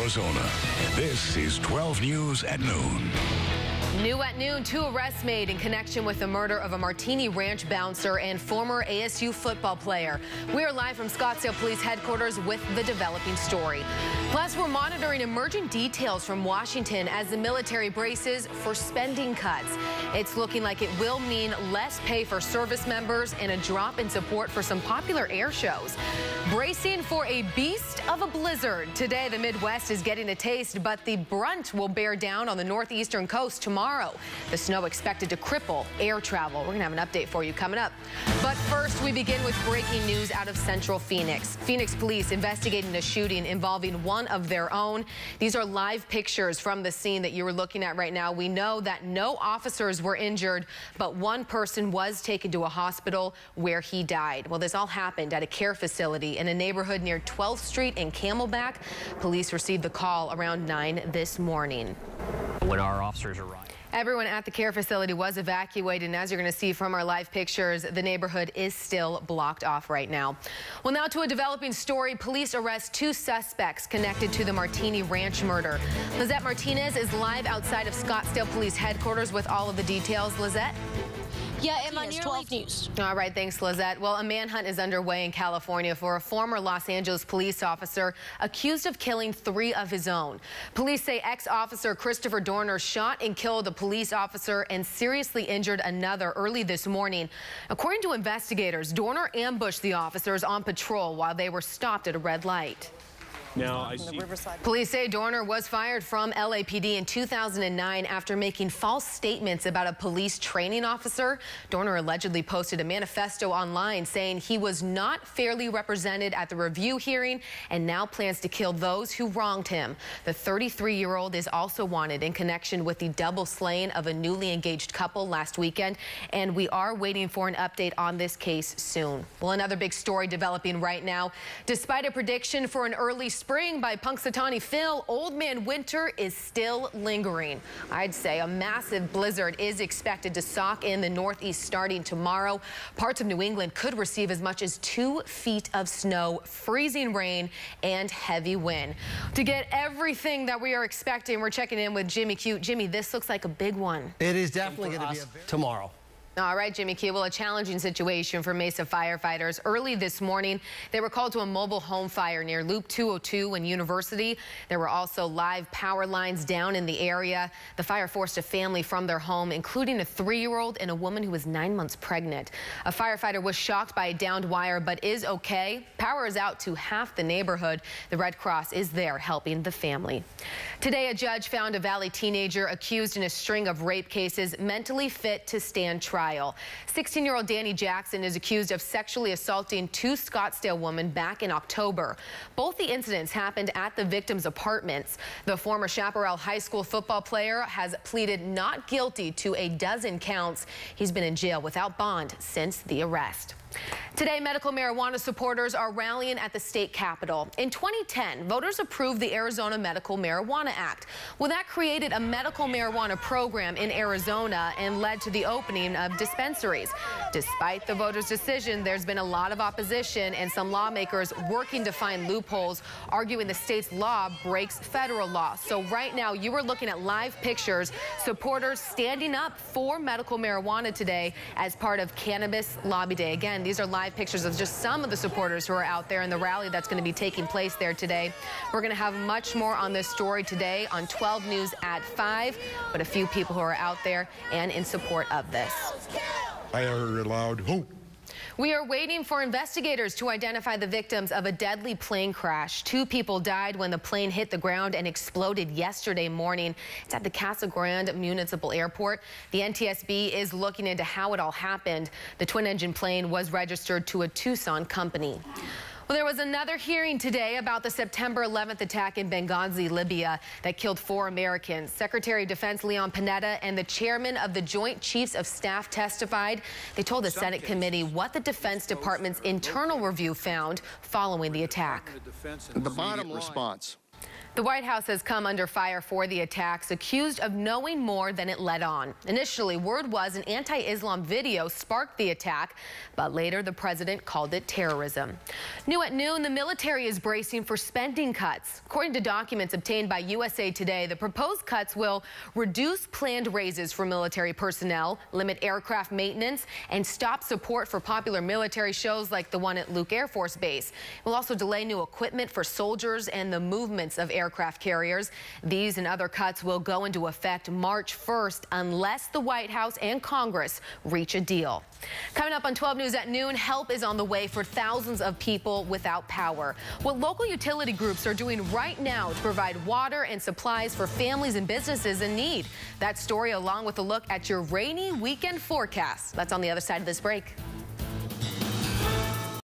Arizona. This is 12 News at noon. New at noon, 2 arrests made in connection with the murder of a Martini Ranch bouncer and former ASU football player. We are live from Scottsdale Police Headquarters with the developing story. Plus, we're monitoring emerging details from Washington as the military braces for spending cuts. It's looking like it will mean less pay for service members and a drop in support for some popular air shows. Bracing for a beast of a blizzard. Today, the Midwest is getting a taste, but the brunt will bear down on the northeastern coast tomorrow. The snow expected to cripple air travel. We're going to have an update for you coming up. But first, we begin with breaking news out of Central Phoenix. Phoenix police investigating a shooting involving one of their own. These are live pictures from the scene that you were looking at right now. We know that no officers were injured, but one person was taken to a hospital where he died. Well, this all happened at a care facility in a neighborhood near 12th Street in Camelback. Police received the call around 9 this morning. When our officers arrived, everyone at the care facility was evacuated, and as you're going to see from our live pictures, the neighborhood is still blocked off right now. Well, now to a developing story. Police arrest 2 suspects connected to the Martini Ranch murder. Lizette Martinez is live outside of Scottsdale Police Headquarters with all of the details. Lizette? Yeah, Emma, 12 News. All right, thanks, Lizette. Well, a manhunt is underway in California for a former Los Angeles police officer accused of killing 3 of his own. Police say ex-officer Christopher Dorner shot and killed a police officer and seriously injured another early this morning. According to investigators, Dorner ambushed the officers on patrol while they were stopped at a red light. Now, I see. Police say Dorner was fired from LAPD in 2009 after making false statements about a police training officer. Dorner allegedly posted a manifesto online saying he was not fairly represented at the review hearing and now plans to kill those who wronged him. The 33-year-old is also wanted in connection with the double slaying of a newly engaged couple last weekend, and we are waiting for an update on this case soon. Well, another big story developing right now. Despite a prediction for an early spring by Punxsutawney Phil, Old Man Winter is still lingering. I'd say a massive blizzard is expected to sock in the Northeast starting tomorrow. Parts of New England could receive as much as 2 feet of snow, freezing rain, and heavy wind. To get everything that we are expecting, we're checking in with Jimmy Q. Jimmy, this looks like a big one. It is definitely going to be tomorrow. All right, Jimmy Q. Well, a challenging situation for Mesa firefighters. Early this morning, they were called to a mobile home fire near Loop 202 and University. There were also live power lines down in the area. The fire forced a family from their home, including a 3-year-old and a woman who was 9 months pregnant. A firefighter was shocked by a downed wire, but is okay. Power is out to half the neighborhood. The Red Cross is there helping the family. Today, a judge found a Valley teenager accused in a string of rape cases mentally fit to stand trial. 16-year-old Danny Jackson is accused of sexually assaulting 2 Scottsdale women back in October. Both the incidents happened at the victims' apartments. The former Chaparral High School football player has pleaded not guilty to a dozen counts. He's been in jail without bond since the arrest. Today, medical marijuana supporters are rallying at the state capitol. In 2010, voters approved the Arizona Medical Marijuana Act. Well, that created a medical marijuana program in Arizona and led to the opening of dispensaries. Despite the voters' decision, there's been a lot of opposition and some lawmakers working to find loopholes, arguing the state's law breaks federal law. So right now, you are looking at live pictures, supporters standing up for medical marijuana today as part of Cannabis Lobby Day. Again, these are live pictures of just some of the supporters who are out there in the rally that's going to be taking place there today. We're going to have much more on this story today on 12 News at 5, but a few people who are out there and in support of this. I heard a loud hoop. We are waiting for investigators to identify the victims of a deadly plane crash. 2 people died when the plane hit the ground and exploded yesterday morning. It's at the Casa Grande Municipal Airport. The NTSB is looking into how it all happened. The twin-engine plane was registered to a Tucson company. Well, there was another hearing today about the September 11th attack in Benghazi, Libya, that killed 4 Americans. Secretary of Defense Leon Panetta and the chairman of the Joint Chiefs of Staff testified. They told the Senate committee what the Defense Department's internal review found following the attack. The bottom response. The White House has come under fire for the attacks, accused of knowing more than it let on. Initially, word was an anti-Islam video sparked the attack, but later the president called it terrorism. New at noon, the military is bracing for spending cuts. According to documents obtained by USA Today, the proposed cuts will reduce planned raises for military personnel, limit aircraft maintenance, and stop support for popular military shows like the one at Luke Air Force Base. It will also delay new equipment for soldiers and the movements of aircraft carriers. These and other cuts will go into effect March 1st unless the White House and Congress reach a deal. Coming up on 12 News at noon, help is on the way for thousands of people without power. What local utility groups are doing right now to provide water and supplies for families and businesses in need. That story along with a look at your rainy weekend forecast. That's on the other side of this break.